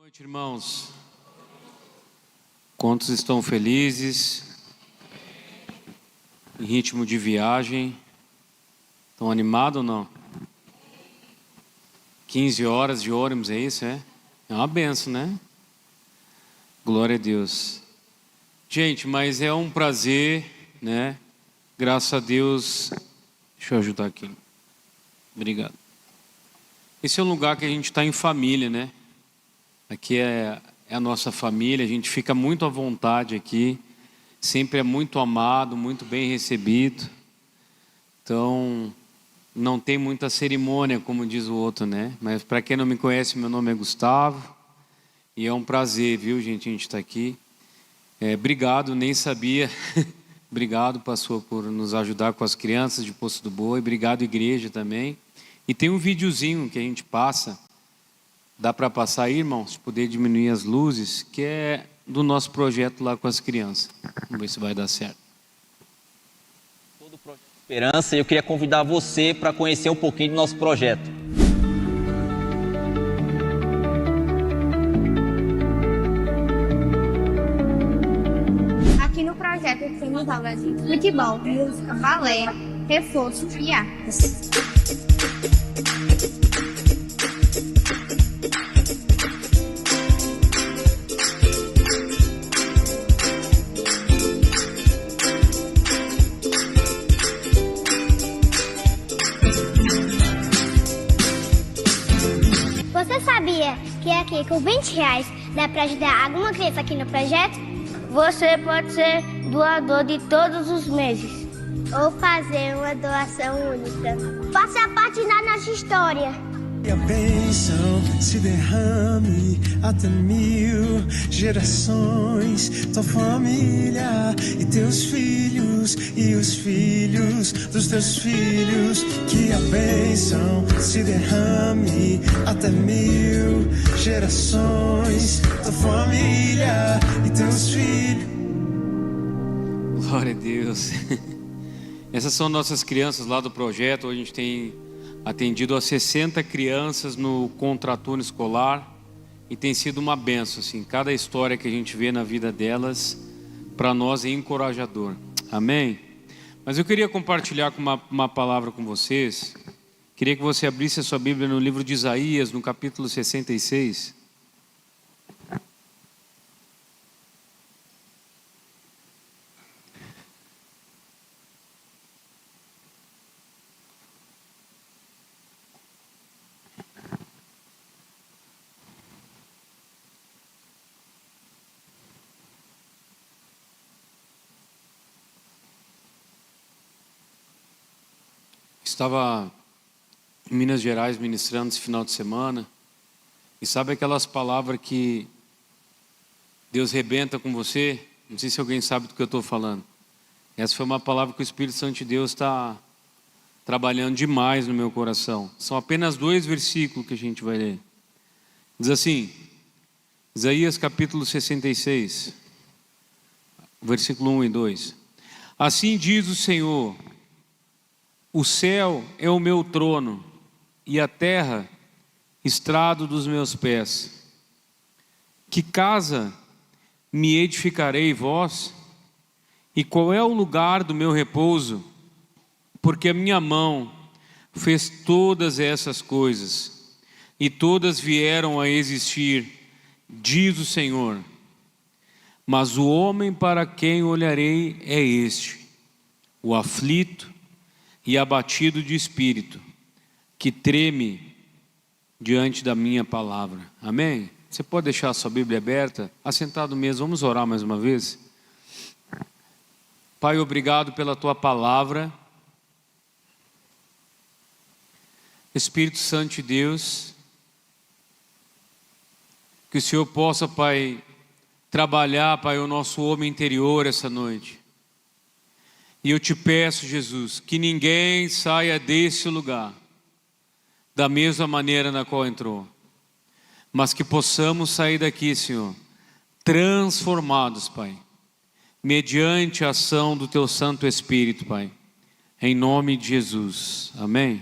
noite, irmãos. Quantos estão felizes? Em ritmo de viagem? Estão animados ou não? 15 horas de ônibus, é isso, é? É uma benção, né? Glória a Deus. Gente, mas é um prazer, né? Graças a Deus. Deixa eu ajudar aqui. Obrigado. Esse é um lugar que a gente está em família, né? Aqui é a nossa família, a gente fica muito à vontade aqui, sempre é muito amado, muito bem recebido. Então, não tem muita cerimônia, como diz o outro, né? Mas para quem não me conhece, meu nome é Gustavo, e é um prazer, viu, gente, a gente está aqui. Obrigado, nem sabia. Obrigado, pastor, por nos ajudar com as crianças de Poço do Boi. Obrigado, igreja, também. E tem um videozinho que a gente passa. Dá para passar aí, irmãos? Se puder diminuir as luzes, que é do nosso projeto lá com as crianças. Vamos ver se vai dar certo. Todo o Projeto Esperança, e eu queria convidar você para conhecer um pouquinho do nosso projeto. Aqui no projeto temos aulas de futebol, música, balé, reforço e artes. Você sabia que aqui com R$20 dá para ajudar alguma criança aqui no projeto? Você pode ser doador de todos os meses. Ou fazer uma doação única. Faça parte da nossa história. Que a bênção se derrame até 1000 gerações, tua família e teus filhos e os filhos dos teus filhos. Que a bênção se derrame até 1000 gerações, tua família e teus filhos. Glória a Deus. Essas são nossas crianças lá do projeto. Hoje a gente tem atendido a 60 crianças no contraturno escolar e tem sido uma benção, assim. Cada história que a gente vê na vida delas, para nós é encorajador. Amém? Mas eu queria compartilhar com uma palavra com vocês. Queria que você abrisse a sua Bíblia no livro de Isaías, no capítulo 66. Estava em Minas Gerais ministrando esse final de semana. E sabe aquelas palavras que Deus rebenta com você? Não sei se alguém sabe do que eu estou falando. Essa foi uma palavra que o Espírito Santo de Deus está trabalhando demais no meu coração. São apenas 2 versículos que a gente vai ler. Diz assim, Isaías capítulo 66, versículo 1 e 2. Assim diz o Senhor: o céu é o meu trono e a terra estrado dos meus pés. Que casa me edificarei vós? E qual é o lugar do meu repouso? Porque a minha mão fez todas essas coisas, e todas vieram a existir, diz o Senhor. Mas o homem para quem olharei é este, o aflito e abatido de espírito, que treme diante da minha palavra. Amém? Você pode deixar a sua Bíblia aberta, assentado mesmo. Vamos orar mais uma vez. Pai, obrigado pela tua palavra. Espírito Santo de Deus, que o Senhor possa, Pai, trabalhar, Pai, o nosso homem interior essa noite. E eu te peço, Jesus, que ninguém saia desse lugar da mesma maneira na qual entrou, mas que possamos sair daqui, Senhor, transformados, Pai, mediante a ação do Teu Santo Espírito, Pai, em nome de Jesus. Amém?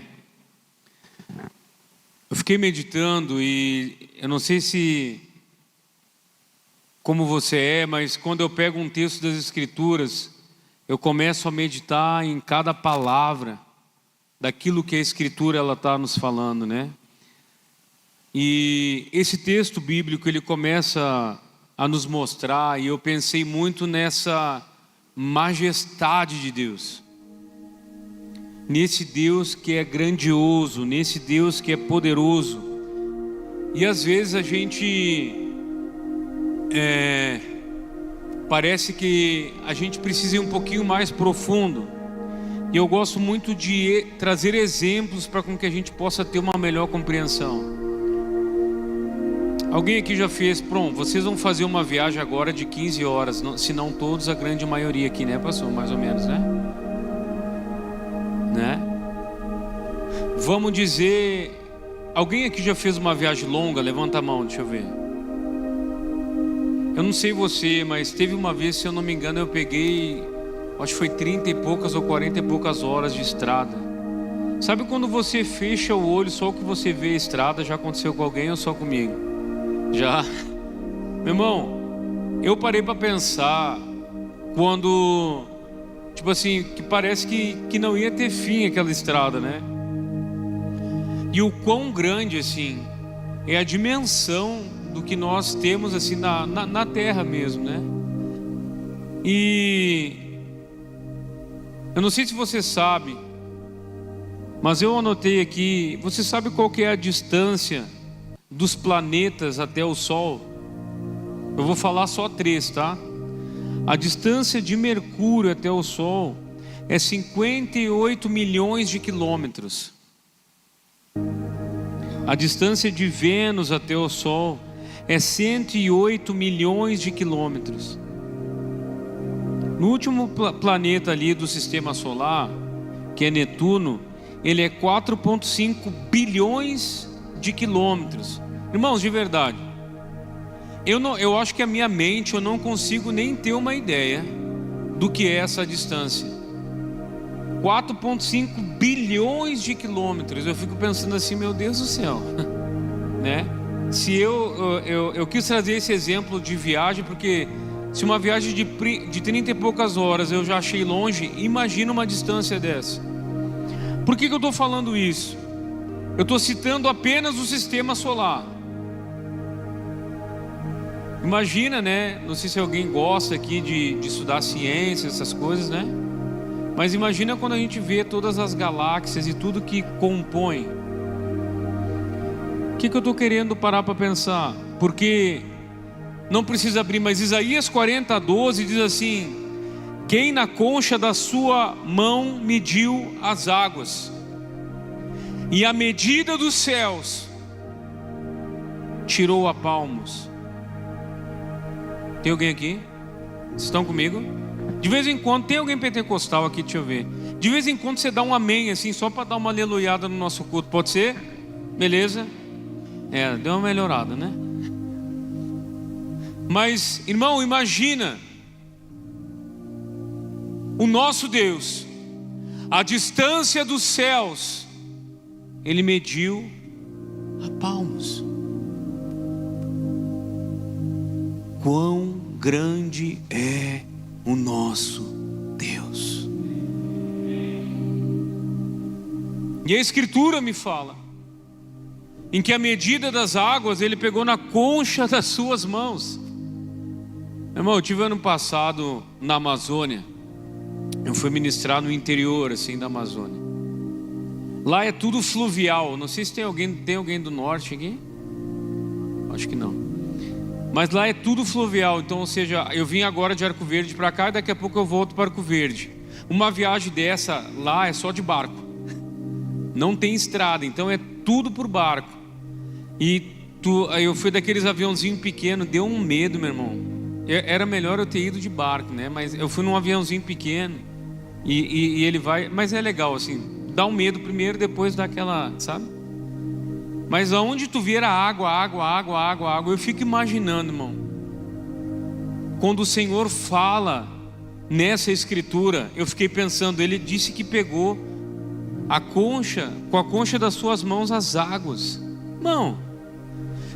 Eu fiquei meditando e eu não sei se como você é, mas quando eu pego um texto das Escrituras, eu começo a meditar em cada palavra daquilo que a Escritura ela está nos falando, né? E esse texto bíblico ele começa a nos mostrar, e eu pensei muito nessa majestade de Deus, nesse Deus que é grandioso, nesse Deus que é poderoso. E às vezes a gente parece que a gente precisa ir um pouquinho mais profundo, e eu gosto muito de trazer exemplos para com que a gente possa ter uma melhor compreensão. Alguém aqui já fez, pronto, vocês vão fazer uma viagem agora de 15 horas, se não todos, a grande maioria aqui, né, pastor? Mais ou menos, né? Vamos dizer, alguém aqui já fez uma viagem longa? Levanta a mão, deixa eu ver. Eu não sei você, mas teve uma vez, se eu não me engano, eu peguei, acho que foi 30 e poucas ou 40 e poucas horas de estrada. Sabe quando você fecha o olho, só o que você vê a estrada? Já aconteceu com alguém ou só comigo? Já. Meu irmão, eu parei para pensar quando, tipo assim, que parece que não ia ter fim aquela estrada, né? E o quão grande, assim, é a dimensão do que nós temos, assim, na terra mesmo, né? E eu não sei se você sabe, mas eu anotei aqui, você sabe qual que é a distância dos planetas até o Sol? Eu vou falar só 3, tá? A distância de Mercúrio até o Sol é 58 milhões de quilômetros. A distância de Vênus até o Sol é 108 milhões de quilômetros. No último planeta ali do Sistema Solar, que é Netuno, ele é 4,5 bilhões de quilômetros. Irmãos, de verdade, eu acho que a minha mente, eu não consigo nem ter uma ideia do que é essa distância. 4,5 bilhões de quilômetros. Eu fico pensando assim, meu Deus do céu, né? Se eu quis trazer esse exemplo de viagem, porque se uma viagem de 30 e poucas horas eu já achei longe, imagina uma distância dessa. Por que eu estou falando isso? Eu estou citando apenas o Sistema Solar. Imagina, né? Não sei se alguém gosta aqui de estudar ciência, essas coisas, né? Mas imagina quando a gente vê todas as galáxias e tudo que compõe. O que eu estou querendo parar para pensar? Porque não precisa abrir, mas Isaías 40:12 diz assim: quem na concha da sua mão mediu as águas, e a medida dos céus tirou a palmos. Tem alguém aqui? Vocês estão comigo? De vez em quando, tem alguém pentecostal aqui, deixa eu ver. De vez em quando você dá um amém assim, só para dar uma aleluiada no nosso culto, pode ser? Beleza? Deu uma melhorada, né? Mas, irmão, imagina o nosso Deus, a distância dos céus, Ele mediu a palmos. Quão grande é o nosso Deus. E a Escritura me fala em que a medida das águas Ele pegou na concha das suas mãos. Irmão, eu tive ano passado na Amazônia. Eu fui ministrar no interior assim da Amazônia. Lá é tudo fluvial. Não sei se tem alguém do norte aqui. Acho que não. Mas lá é tudo fluvial. Então, ou seja, eu vim agora de Arco Verde para cá e daqui a pouco eu volto para Arco Verde. Uma viagem dessa lá é só de barco. Não tem estrada, então é tudo por barco. E eu fui daqueles aviãozinhos pequenos, deu um medo, meu irmão. Era melhor eu ter ido de barco, né? Mas eu fui num aviãozinho pequeno e ele vai, mas é legal assim, dá um medo primeiro, depois dá aquela, sabe? Mas aonde tu vira água, eu fico imaginando, irmão, quando o Senhor fala nessa escritura, eu fiquei pensando, Ele disse que pegou com a concha das suas mãos as águas. Irmão,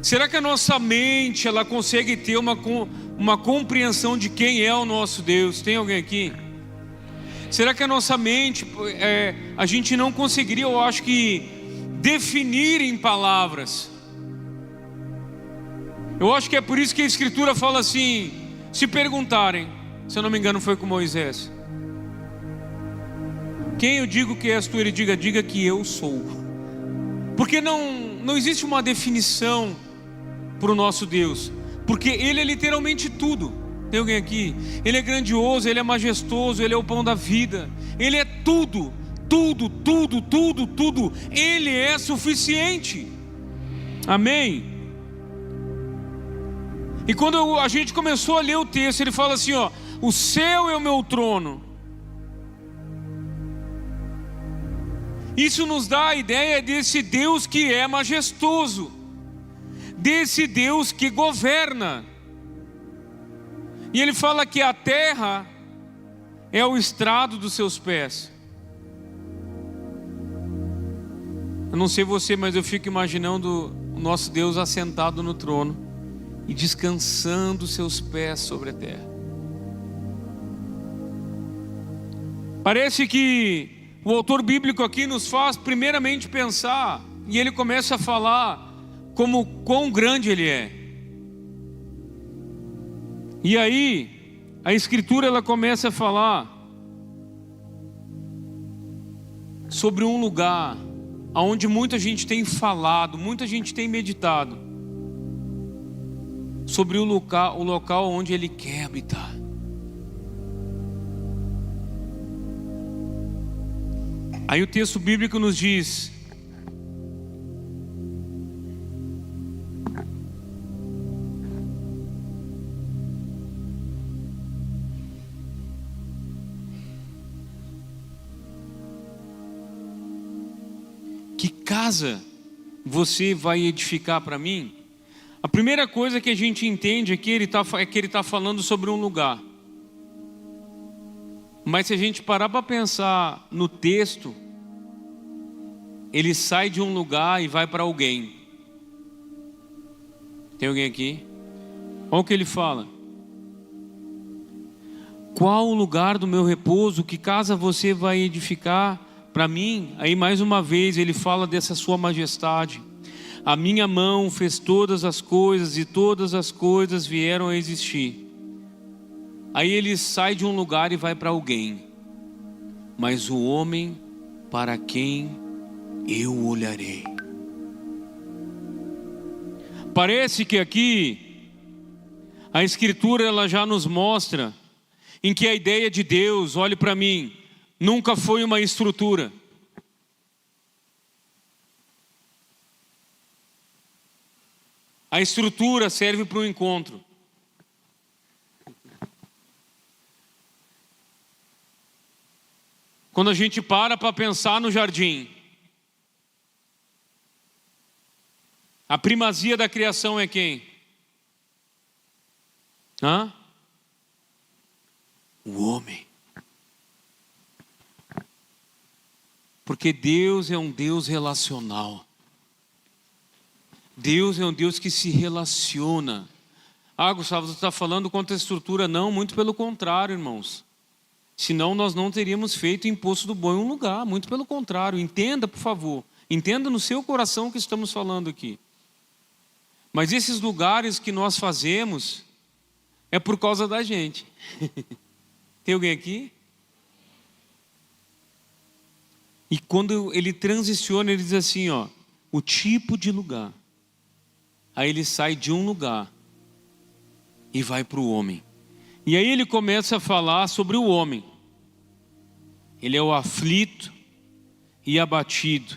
Será que a nossa mente ela consegue ter uma compreensão de quem é o nosso Deus? Tem alguém aqui? Será que a nossa mente, a gente não conseguiria, eu acho que, definir em palavras? Eu acho que é por isso que a Escritura fala assim: se perguntarem, se eu não me engano foi com Moisés, quem eu digo que és tu? Ele diga que eu sou. Porque não existe uma definição para o nosso Deus, porque Ele é literalmente tudo. Tem alguém aqui? Ele é grandioso, Ele é majestoso, Ele é o pão da vida, Ele é tudo, tudo, tudo, tudo, tudo. Ele é suficiente. Amém? E quando a gente começou a ler o texto, ele fala assim, ó: o céu é o meu trono. Isso nos dá a ideia desse Deus que é majestoso, desse Deus que governa. E ele fala que a terra é o estrado dos seus pés. Eu não sei você, mas eu fico imaginando o nosso Deus assentado no trono e descansando seus pés sobre a terra. Parece que o autor bíblico aqui nos faz primeiramente pensar, e ele começa a falar como quão grande Ele é. E aí a Escritura ela começa a falar sobre um lugar onde muita gente tem falado, muita gente tem meditado sobre o local onde Ele quer habitar. Aí o texto bíblico nos diz: que casa você vai edificar para mim? A primeira coisa que a gente entende aqui é que ele está falando sobre um lugar. Mas se a gente parar para pensar no texto, ele sai de um lugar e vai para alguém. Tem alguém aqui? Olha o que ele fala: qual o lugar do meu repouso? Que casa você vai edificar para mim? Aí mais uma vez ele fala dessa sua majestade. A minha mão fez todas as coisas e todas as coisas vieram a existir. Aí ele sai de um lugar e vai para alguém. Mas o homem para quem eu olharei. Parece que aqui a Escritura ela já nos mostra em que a ideia de Deus, olhe para mim, nunca foi uma estrutura. A estrutura serve para o encontro. Quando a gente para pensar no jardim, a primazia da criação é quem? O homem. Porque Deus é um Deus relacional. Deus é um Deus que se relaciona. Gustavo, você está falando contra a estrutura? Não, muito pelo contrário, irmãos. Senão nós não teríamos feito o imposto do bom em um lugar. Muito pelo contrário. Entenda, por favor. Entenda no seu coração o que estamos falando aqui. Mas esses lugares que nós fazemos é por causa da gente. Tem alguém aqui? E quando ele transiciona, ele diz assim, ó, o tipo de lugar. Aí ele sai de um lugar e vai para o homem. E aí ele começa a falar sobre o homem. Ele é o aflito e abatido.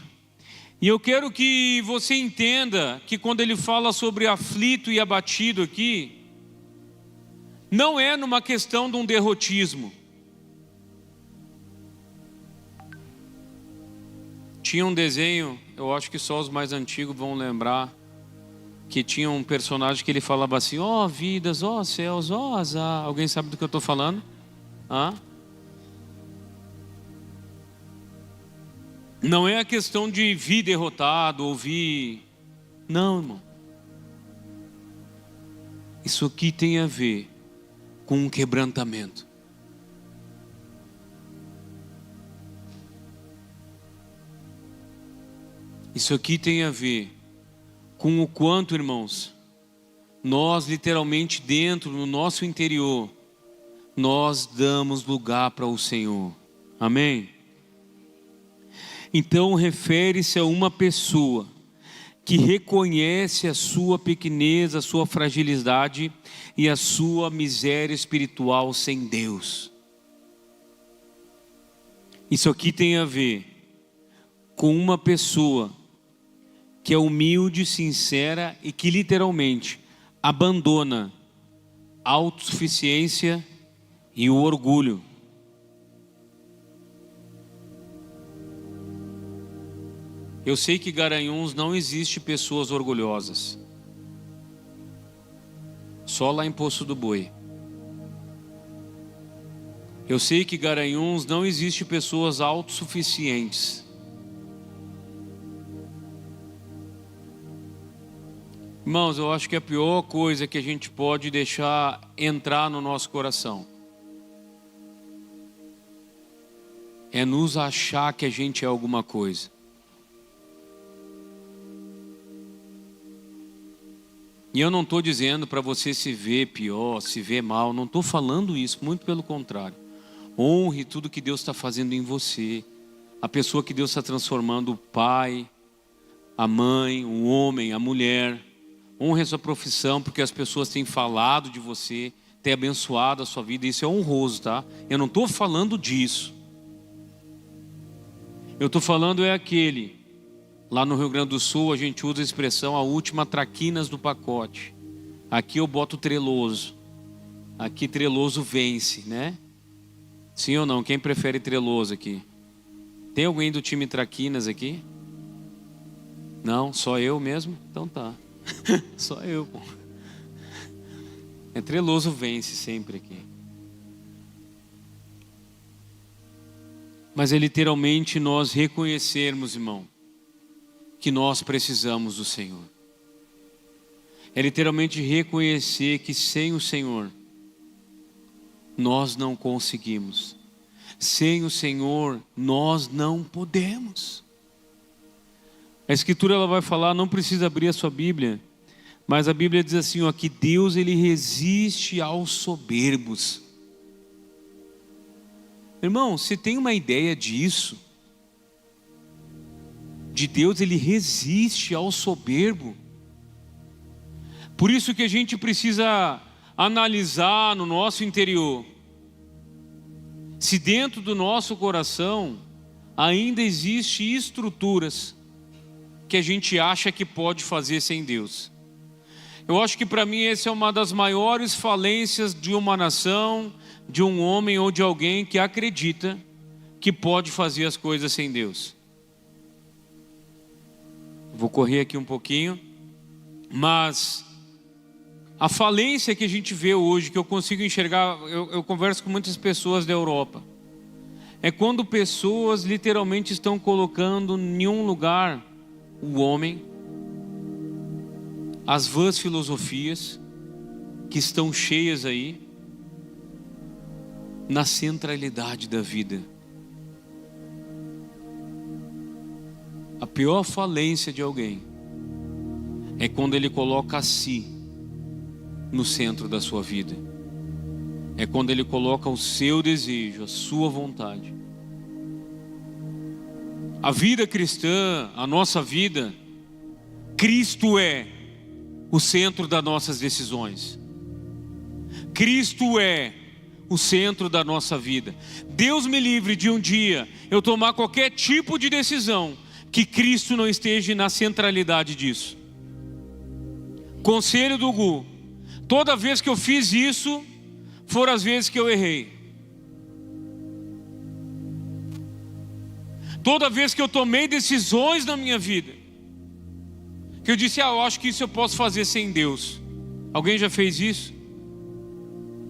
E eu quero que você entenda que quando ele fala sobre aflito e abatido aqui, não é numa questão de um derrotismo. Tinha um desenho, eu acho que só os mais antigos vão lembrar, que tinha um personagem que ele falava assim, ó vidas, ó céus, ó azar. Alguém sabe do que eu estou falando? Não é a questão de vir derrotado ou vir... Não, irmão. Isso aqui tem a ver com um quebrantamento. Isso aqui tem a ver com o quanto, irmãos, nós literalmente dentro, no nosso interior, nós damos lugar para o Senhor. Amém? Então refere-se a uma pessoa que reconhece a sua pequenez, a sua fragilidade e a sua miséria espiritual sem Deus. Isso aqui tem a ver com uma pessoa que é humilde, sincera e que literalmente abandona a autossuficiência e o orgulho. Eu sei que Garanhuns não existe pessoas orgulhosas. Só lá em Poço do Boi. Eu sei que Garanhuns não existe pessoas autossuficientes. Irmãos, eu acho que a pior coisa que a gente pode deixar entrar no nosso coração é nos achar que a gente é alguma coisa. E eu não estou dizendo para você se ver pior, se ver mal, não estou falando isso, muito pelo contrário. Honre tudo que Deus está fazendo em você, a pessoa que Deus está transformando, o pai, a mãe, o homem, a mulher. Honre a sua profissão, porque as pessoas têm falado de você, têm abençoado a sua vida, isso é honroso, tá? Eu não estou falando disso. Eu estou falando é aquele, lá no Rio Grande do Sul a gente usa a expressão a última traquinas do pacote. Aqui eu boto treloso. Aqui treloso vence, né? Sim ou não? Quem prefere treloso aqui? Tem alguém do time traquinas aqui? Não? Só eu mesmo? Então tá. Só eu, pô. É treloso vence sempre aqui. Mas é literalmente nós reconhecermos, irmão, que nós precisamos do Senhor. É literalmente reconhecer que sem o Senhor nós não conseguimos. Sem o Senhor nós não podemos. A Escritura ela vai falar, não precisa abrir a sua Bíblia, mas a Bíblia diz assim, ó, que Deus ele resiste aos soberbos. Irmão, você tem uma ideia disso? De Deus ele resiste ao soberbo. Por isso que a gente precisa analisar no nosso interior se dentro do nosso coração ainda existe estruturas que a gente acha que pode fazer sem Deus. Eu acho que para mim essa é uma das maiores falências de uma nação, de um homem ou de alguém que acredita que pode fazer as coisas sem Deus. Vou correr aqui um pouquinho, mas a falência que a gente vê hoje, que eu consigo enxergar, eu converso com muitas pessoas da Europa, é quando pessoas literalmente estão colocando em um lugar o homem, as vãs filosofias que estão cheias aí, na centralidade da vida. A pior falência de alguém é quando ele coloca a si no centro da sua vida. É quando ele coloca o seu desejo, a sua vontade. A vida cristã, a nossa vida, Cristo é o centro das nossas decisões. Cristo é o centro da nossa vida. Deus me livre de um dia eu tomar qualquer tipo de decisão que Cristo não esteja na centralidade disso. Conselho do Gu: toda vez que eu fiz isso, foram as vezes que eu errei. Toda vez que eu tomei decisões na minha vida, que eu disse, eu acho que isso eu posso fazer sem Deus. Alguém já fez isso?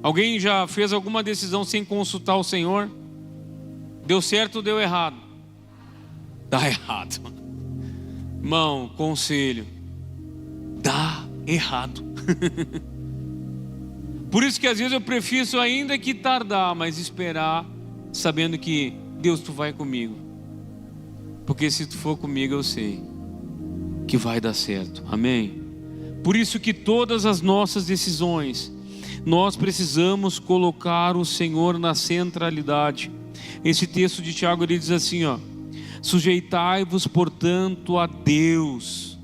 Alguém já fez alguma decisão sem consultar o Senhor? Deu certo ou deu errado? Dá errado. Irmão, conselho: dá errado. Por isso que às vezes eu prefiro ainda que tardar, mas esperar, sabendo que Deus, tu vai comigo. Porque se tu for comigo, eu sei que vai dar certo. Amém? Por isso que todas as nossas decisões, nós precisamos colocar o Senhor na centralidade. Esse texto de Tiago, ele diz assim, ó: sujeitai-vos, portanto, a Deus.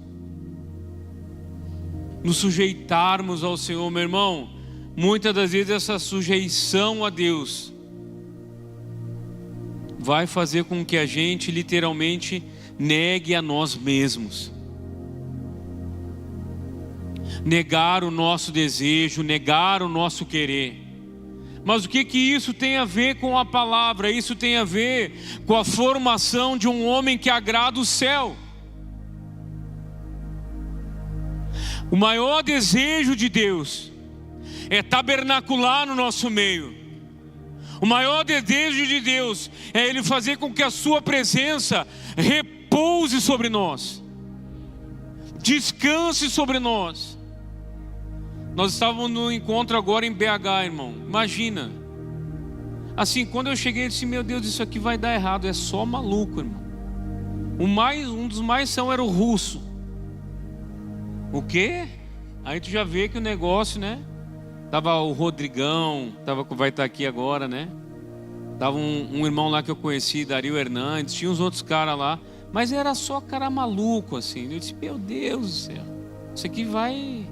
Nos sujeitarmos ao Senhor, meu irmão, muitas das vezes essa sujeição a Deus vai fazer com que a gente literalmente negue a nós mesmos. Negar o nosso desejo, negar o nosso querer. Mas o que isso tem a ver com a palavra? Isso tem a ver com a formação de um homem que agrada o céu. O maior desejo de Deus é tabernacular no nosso meio. O maior desejo de Deus é Ele fazer com que a sua presença repouse sobre nós, descanse sobre nós. Nós estávamos no encontro agora em BH, irmão. Imagina. Assim, quando eu cheguei, eu disse: meu Deus, isso aqui vai dar errado. É só maluco, irmão. Um dos mais são era o russo. O quê? Aí tu já vê que o negócio, né? Tava o Rodrigão, vai estar aqui agora, né? Tava um irmão lá que eu conheci, Dario Hernandes. Tinha uns outros caras lá. Mas era só cara maluco, assim. Eu disse: meu Deus do céu. Isso aqui vai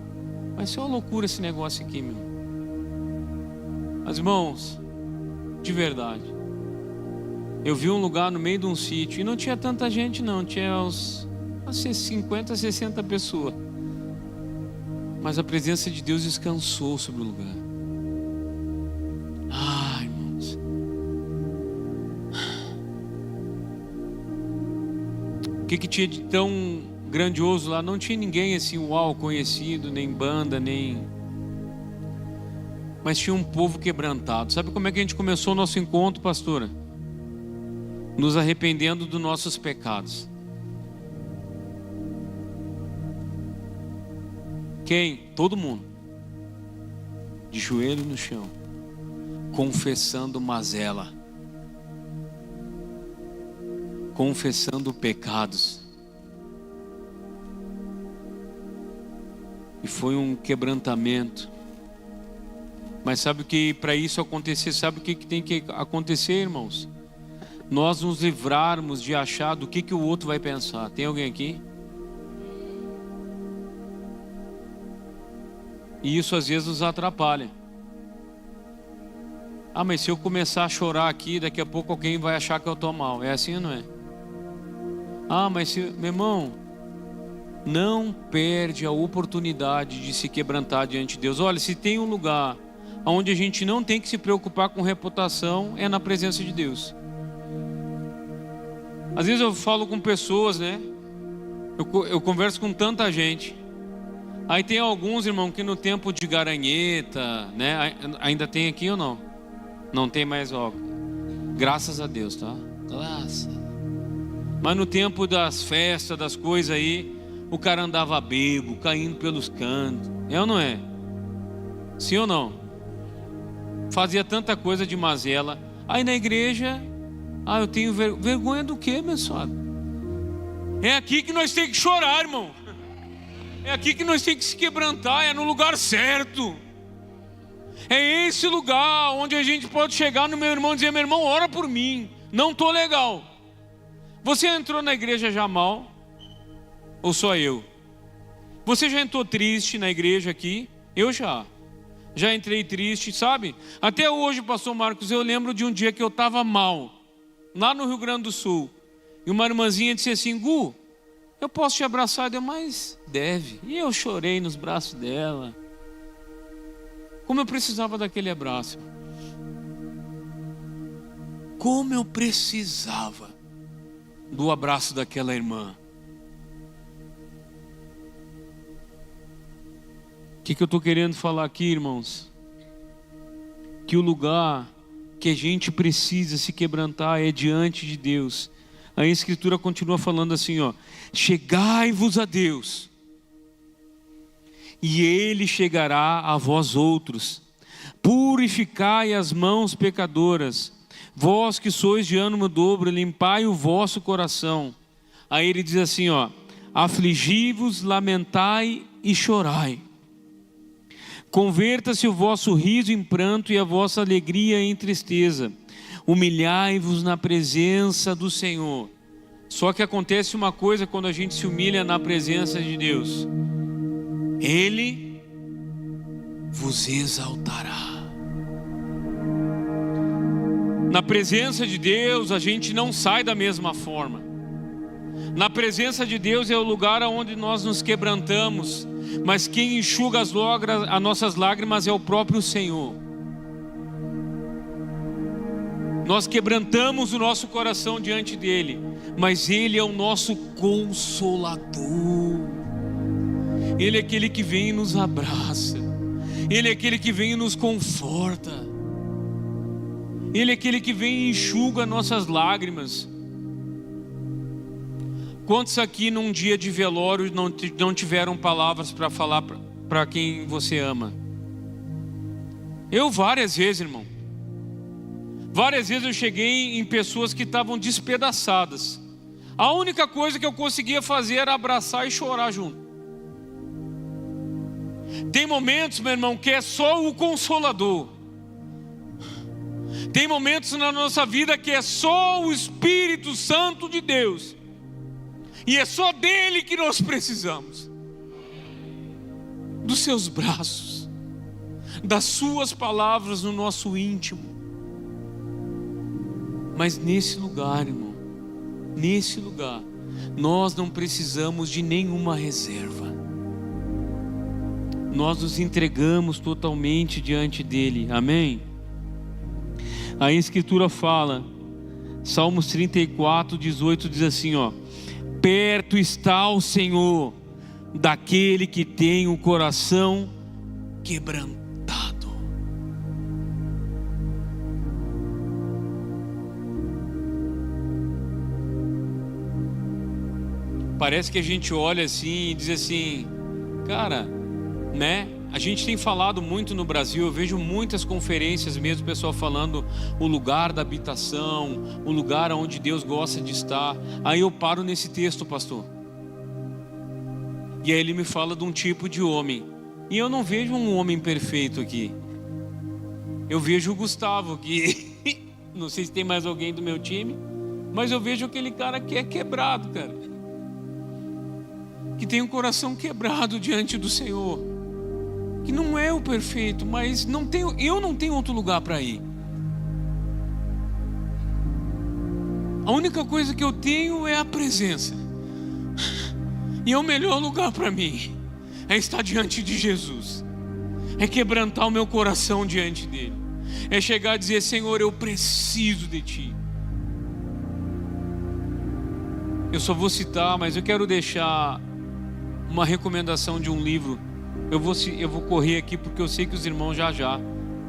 ser uma loucura, esse negócio aqui, meu. Mas, irmãos, de verdade, eu vi um lugar no meio de um sítio e não tinha tanta gente não, tinha uns 50, 60 pessoas. Mas a presença de Deus descansou sobre o lugar. Ah, irmãos. O que tinha de tão grandioso lá? Não tinha ninguém assim, uau, conhecido, nem banda, nem... Mas tinha um povo quebrantado. Sabe como é que a gente começou o nosso encontro, pastora? Nos arrependendo dos nossos pecados. Quem? Todo mundo. De joelho no chão. Confessando mazela. Confessando pecados. E foi um quebrantamento. Mas sabe o que, para isso acontecer, sabe o que tem que acontecer, irmãos? Nós nos livrarmos de achar do que o outro vai pensar. Tem alguém aqui? E isso às vezes nos atrapalha. Ah, mas se eu começar a chorar aqui, daqui a pouco alguém vai achar que eu estou mal. É assim ou não é? Ah, mas meu irmão, não perde a oportunidade de se quebrantar diante de Deus. Olha, se tem um lugar onde a gente não tem que se preocupar com reputação, é na presença de Deus. Às vezes eu falo com pessoas, né? Eu converso com tanta gente. Aí tem alguns, irmão, que no tempo de garanheta, né? Ainda tem aqui ou não? Não tem mais, ó. Graças a Deus, tá? Graças. Mas no tempo das festas, das coisas aí, o cara andava bêbado, caindo pelos cantos. É ou não é? Sim ou não? Fazia tanta coisa de mazela. Aí na igreja, eu tenho vergonha do quê, meu senhor? É aqui que nós temos que chorar, irmão. É aqui que nós temos que se quebrantar. É no lugar certo. É esse lugar onde a gente pode chegar no meu irmão e dizer: meu irmão, ora por mim, não estou legal. Você entrou na igreja já mal? Ou só eu? Você já entrou triste na igreja aqui? Eu já entrei triste, sabe? Até hoje, pastor Marcos, eu lembro de um dia que eu estava mal, lá no Rio Grande do Sul. E uma irmãzinha disse assim: Gu, eu posso te abraçar? Eu, mas deve. E eu chorei nos braços dela. Como eu precisava daquele abraço. Como eu precisava do abraço daquela irmã. O que eu estou querendo falar aqui, irmãos? Que o lugar que a gente precisa se quebrantar é diante de Deus. A Escritura continua falando assim, ó: chegai-vos a Deus, e Ele chegará a vós outros. Purificai as mãos pecadoras, vós que sois de ânimo dobro, limpai o vosso coração. Aí ele diz assim, ó: afligi-vos, lamentai e chorai. Converta-se o vosso riso em pranto e a vossa alegria em tristeza. Humilhai-vos na presença do Senhor. Só que acontece uma coisa quando a gente se humilha na presença de Deus: Ele vos exaltará. Na presença de Deus a gente não sai da mesma forma. Na presença de Deus é o lugar onde nós nos quebrantamos, mas quem enxuga as nossas lágrimas é o próprio Senhor. Nós quebrantamos o nosso coração diante dEle, mas Ele é o nosso Consolador. Ele é aquele que vem e nos abraça. Ele é aquele que vem e nos conforta. Ele é aquele que vem e enxuga nossas lágrimas. Quantos aqui num dia de velório não tiveram palavras para falar para quem você ama? Eu várias vezes, irmão. Várias vezes eu cheguei em pessoas que estavam despedaçadas. A única coisa que eu conseguia fazer era abraçar e chorar junto. Tem momentos, meu irmão, que é só o Consolador. Tem momentos na nossa vida que é só o Espírito Santo de Deus. E é só dele que nós precisamos. Dos seus braços, das suas palavras no nosso íntimo. Mas nesse lugar, irmão, nesse lugar, nós não precisamos de nenhuma reserva. Nós nos entregamos totalmente diante dele, amém? A Escritura fala, Salmos 34, 18 diz assim, ó: perto está o Senhor daquele que tem o coração quebrantado. Parece que a gente olha assim e diz assim, cara, né? A gente tem falado muito no Brasil, eu vejo muitas conferências mesmo, o pessoal falando o lugar da habitação, o lugar onde Deus gosta de estar. Aí eu paro nesse texto, pastor. E aí ele me fala de um tipo de homem. E eu não vejo um homem perfeito aqui. Eu vejo o Gustavo aqui. Não sei se tem mais alguém do meu time, mas eu vejo aquele cara que é quebrado, cara. Que tem um coração quebrado diante do Senhor. Que não é o perfeito, mas eu não tenho outro lugar para ir. A única coisa que eu tenho é a presença. E é o melhor lugar para mim é estar diante de Jesus. É quebrantar o meu coração diante dele. É chegar a dizer, Senhor, eu preciso de ti. Eu só vou citar, mas eu quero deixar uma recomendação de um livro. Eu vou correr aqui porque eu sei que os irmãos já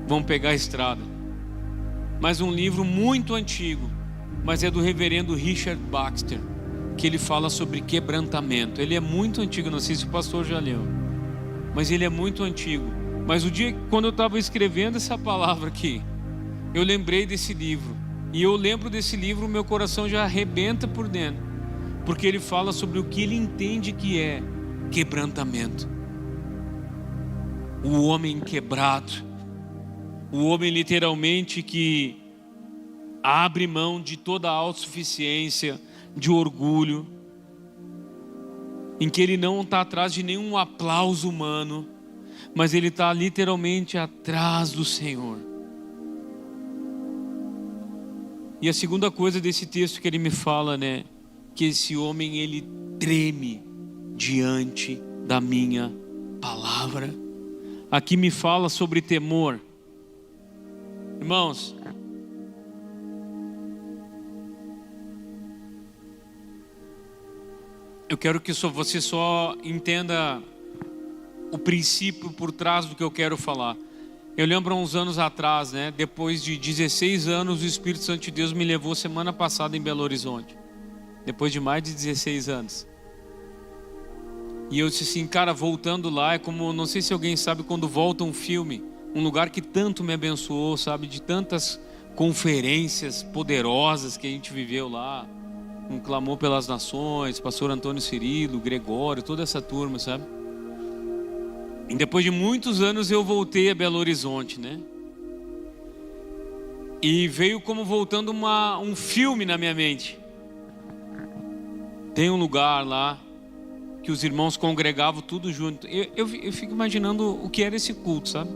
vão pegar a estrada. Mas um livro muito antigo, mas é do reverendo Richard Baxter, que ele fala sobre quebrantamento. Ele é muito antigo, não sei se o pastor já leu, mas ele é muito antigo. Mas o dia quando eu estava escrevendo essa palavra aqui, eu lembrei desse livro. E eu lembro desse livro, o meu coração já arrebenta por dentro, porque ele fala sobre o que ele entende que é quebrantamento. O homem quebrado, o homem literalmente que abre mão de toda a autossuficiência, de orgulho, em que ele não está atrás de nenhum aplauso humano, mas ele está literalmente atrás do Senhor. E a segunda coisa desse texto que ele me fala, né, que esse homem ele treme diante da minha palavra. Aqui me fala sobre temor. Irmãos, eu quero que você só entenda o princípio por trás do que eu quero falar. Eu lembro uns anos atrás, né? Depois de 16 anos, o Espírito Santo de Deus me levou semana passada em Belo Horizonte. Depois de mais de 16 anos. E eu disse assim, cara, voltando lá é como, não sei se alguém sabe, quando volta um filme um lugar que tanto me abençoou, sabe, de tantas conferências poderosas que a gente viveu lá, um clamor pelas nações, pastor Antônio Cirilo, Gregório, toda essa turma, sabe? E depois de muitos anos eu voltei a Belo Horizonte, né? E veio como voltando um filme na minha mente. Tem um lugar lá que os irmãos congregavam tudo junto. Eu fico imaginando o que era esse culto, sabe?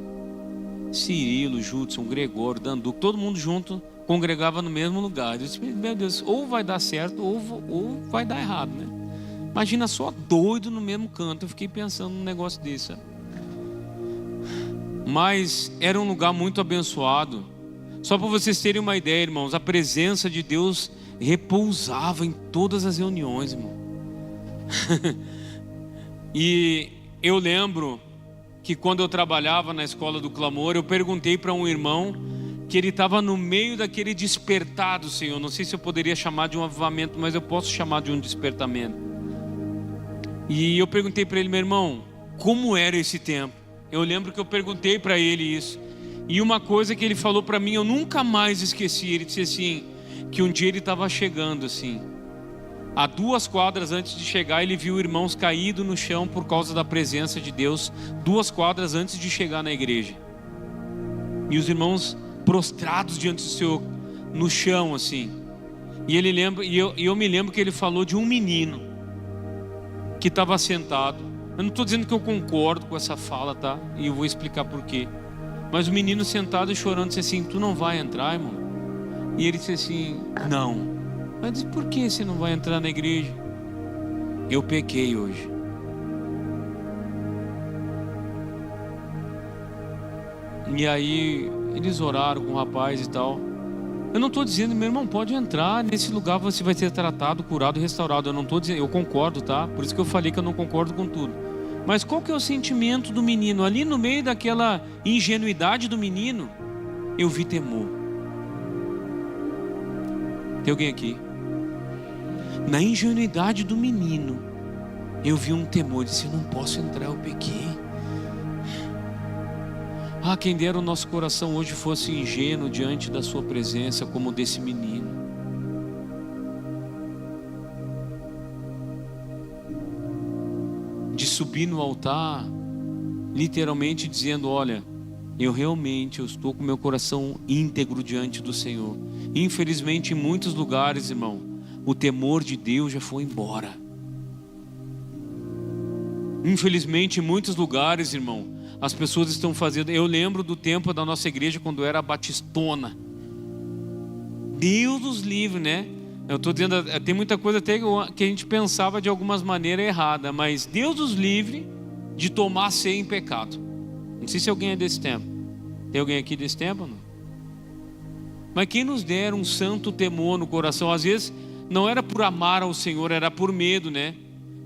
Cirilo, Judson, Gregório, Danduco, todo mundo junto, congregava no mesmo lugar. Eu disse, meu Deus, ou vai dar certo ou vai dar errado, né? Imagina só doido no mesmo canto. Eu fiquei pensando num negócio desse, sabe? Mas era um lugar muito abençoado. Só para vocês terem uma ideia, irmãos, a presença de Deus repousava em todas as reuniões, irmão. E eu lembro que quando eu trabalhava na escola do clamor, eu perguntei para um irmão que ele estava no meio daquele despertar do Senhor. Não sei se eu poderia chamar de um avivamento, mas eu posso chamar de um despertamento. E eu perguntei para ele, meu irmão, como era esse tempo? Eu lembro que eu perguntei para ele isso. E uma coisa que ele falou para mim, eu nunca mais esqueci. Ele disse assim, que um dia ele estava chegando assim, a 2 quadras antes de chegar, ele viu irmãos caídos no chão por causa da presença de Deus, 2 quadras antes de chegar na igreja. E os irmãos prostrados diante do Senhor, no chão assim. E ele lembra, eu me lembro que ele falou de um menino que estava sentado. Eu não estou dizendo que eu concordo com essa fala, tá? E eu vou explicar por quê. Mas o menino sentado e chorando disse assim, tu não vai entrar, irmão? E ele disse assim, não. Mas disse, por que você não vai entrar na igreja? Eu pequei hoje. E aí eles oraram com o rapaz e tal. Eu não estou dizendo, meu irmão, pode entrar. Nesse lugar você vai ser tratado, curado e restaurado. Eu não estou dizendo, eu concordo, tá? Por isso que eu falei que eu não concordo com tudo. Mas qual que é o sentimento do menino? Ali no meio daquela ingenuidade do menino, eu vi temor. Tem alguém aqui? Na ingenuidade do menino, eu vi um temor. Disse, eu não posso entrar, eu pequei. Ah, quem dera o nosso coração hoje fosse ingênuo diante da sua presença, como o desse menino. De subir no altar, literalmente dizendo, olha, eu estou com meu coração íntegro diante do Senhor. Infelizmente, em muitos lugares, irmão, o temor de Deus já foi embora. Infelizmente, em muitos lugares, irmão, as pessoas estão fazendo... Eu lembro do tempo da nossa igreja, quando era batistona. Deus nos livre, né? Eu estou dizendo, tem muita coisa até que a gente pensava de algumas maneiras erradas, mas Deus nos livre de tomar ceia em pecado. Não sei se alguém é desse tempo. Tem alguém aqui desse tempo ou não? Mas quem nos dera um santo temor no coração, às vezes não era por amar ao Senhor, era por medo, né?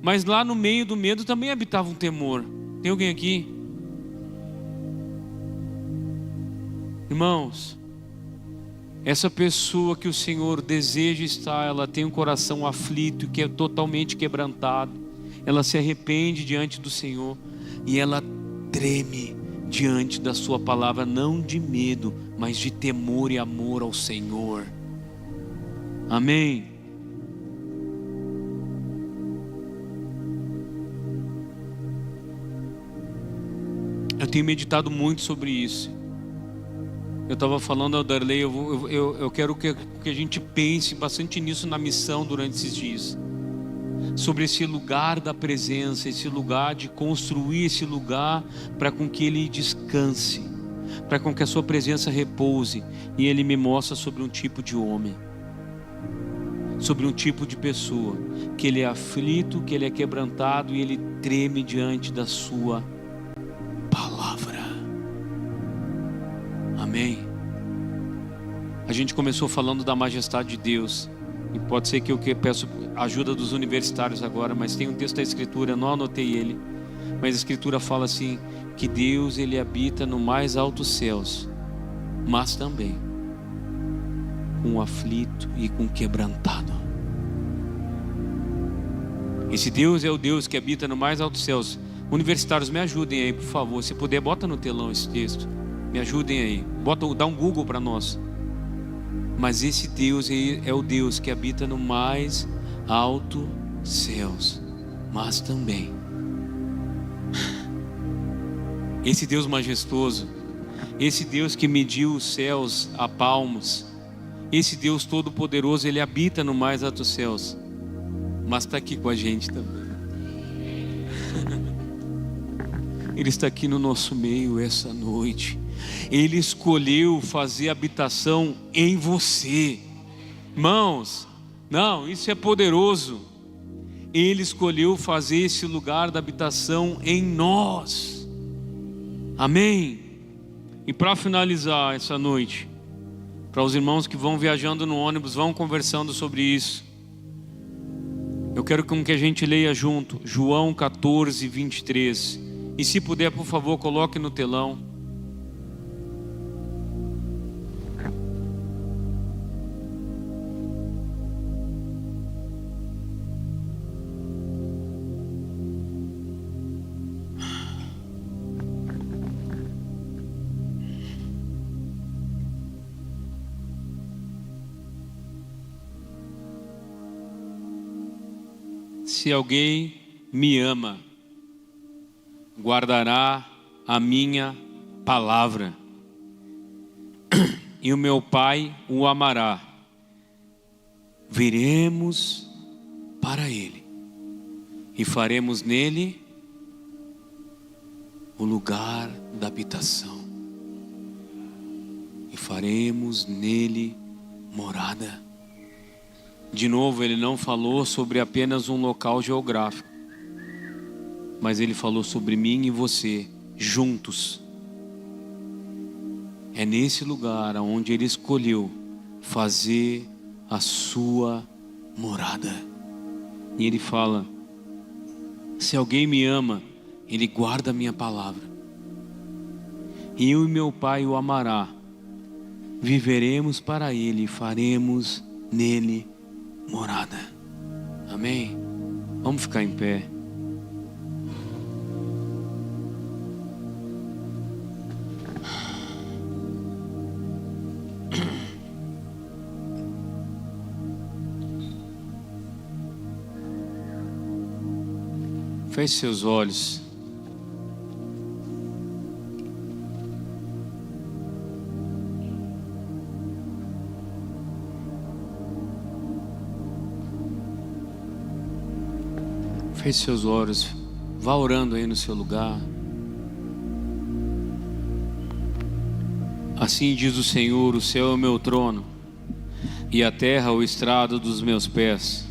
Mas lá no meio do medo também habitava um temor. Tem alguém aqui? Irmãos, essa pessoa que o Senhor deseja estar, ela tem um coração aflito, que é totalmente quebrantado. Ela se arrepende diante do Senhor e ela treme diante da sua palavra, não de medo, mas de temor e amor ao Senhor. Amém. Eu tenho meditado muito sobre isso. Eu estava falando ao Darley, eu quero que a gente pense bastante nisso na missão durante esses dias. Sobre esse lugar da presença, esse lugar de construir esse lugar para com que Ele descanse, para com que a sua presença repouse. E Ele me mostra sobre um tipo de homem, sobre um tipo de pessoa, que ele é aflito, que ele é quebrantado e ele treme diante da sua palavra. Amém. A gente começou falando da majestade de Deus, e pode ser que eu peço ajuda dos universitários agora, mas tem um texto da Escritura, eu não anotei ele, mas a Escritura fala assim, que Deus ele habita no mais altos céus, mas também com o aflito e com o quebrantado. Esse Deus é o Deus que habita no mais altos céus. Universitários, me ajudem aí, por favor. Se puder, bota no telão esse texto. Me ajudem aí. Dá um Google para nós. Mas esse Deus é o Deus que habita no mais alto céus. Mas também esse Deus majestoso, esse Deus que mediu os céus a palmos, esse Deus todo-poderoso, Ele habita no mais altos céus, mas está aqui com a gente também. Ele está aqui no nosso meio essa noite. Ele escolheu fazer habitação em você. Irmãos, não, isso é poderoso. Ele escolheu fazer esse lugar da habitação em nós. Amém? E para finalizar essa noite, para os irmãos que vão viajando no ônibus, vão conversando sobre isso, eu quero que a gente leia junto João 14, 23. E se puder, por favor, coloque no telão. Se alguém me ama, guardará a minha palavra, e o meu Pai o amará. Viremos para Ele e faremos nele o lugar da habitação, e faremos nele morada. De novo, ele não falou sobre apenas um local geográfico, mas ele falou sobre mim e você, juntos. É nesse lugar onde ele escolheu fazer a sua morada. E ele fala: se alguém me ama, ele guarda a minha palavra, e eu e meu Pai o amará. Viveremos para ele e faremos nele morada. Amém? Vamos ficar em pé. Feche seus olhos. Feche seus olhos. Vá orando aí no seu lugar. Assim diz o Senhor: o céu é o meu trono e a terra o estrado dos meus pés.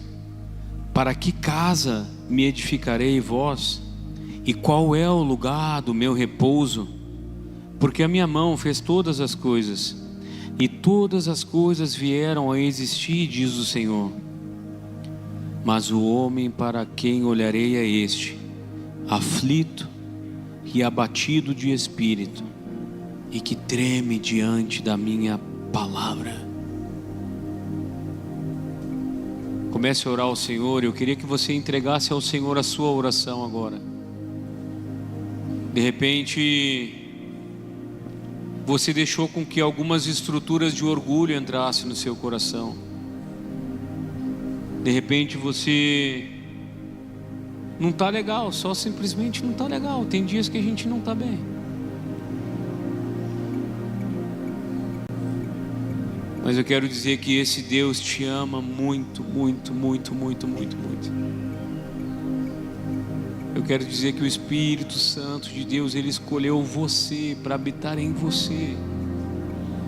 Para que casa me edificarei vós? E qual é o lugar do meu repouso? Porque a minha mão fez todas as coisas, e todas as coisas vieram a existir, diz o Senhor. Mas o homem para quem olharei é este, aflito e abatido de espírito, e que treme diante da minha palavra. Comece a orar ao Senhor. Eu queria que você entregasse ao Senhor a sua oração agora. De repente, você deixou com que algumas estruturas de orgulho entrassem no seu coração. De repente você não está legal, só simplesmente não está legal. Tem dias que a gente não está bem. Mas eu quero dizer que esse Deus te ama muito, muito, muito, muito, muito, muito. Eu quero dizer que o Espírito Santo de Deus, Ele escolheu você para habitar em você.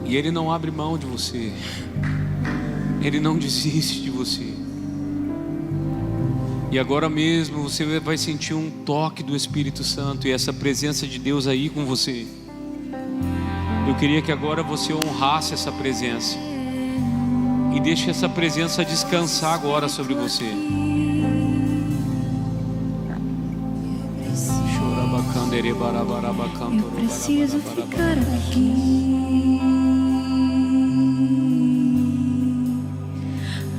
E Ele não abre mão de você. Ele não desiste de você. E agora mesmo você vai sentir um toque do Espírito Santo e essa presença de Deus aí com você. Eu queria que agora você honrasse essa presença e deixe essa presença descansar agora sobre você. Eu preciso ficar aqui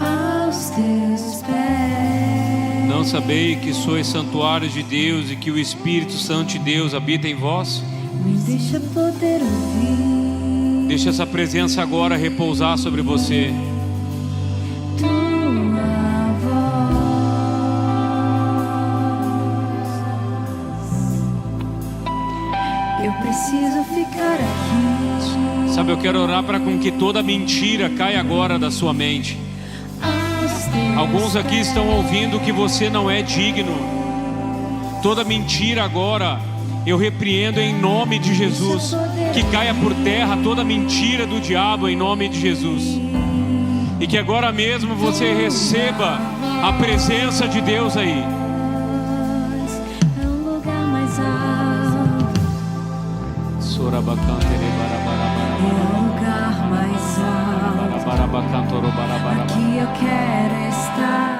aos teus pés. Não sabei que sois santuários de Deus e que o Espírito Santo de Deus habita em vós? Me deixa poder ouvir Deixa essa presença agora repousar sobre você. tua voz. Eu preciso ficar aqui. Sabe, eu quero orar para com que toda mentira caia agora da sua mente. Aos teus Alguns aqui estão ouvindo que você não é digno. Toda mentira agora eu repreendo em nome de Jesus. Que caia por terra toda mentira do diabo em nome de Jesus. E que agora mesmo você receba a presença de Deus aí. é um lugar mais alto. É um lugar mais alto. Aqui eu quero estar.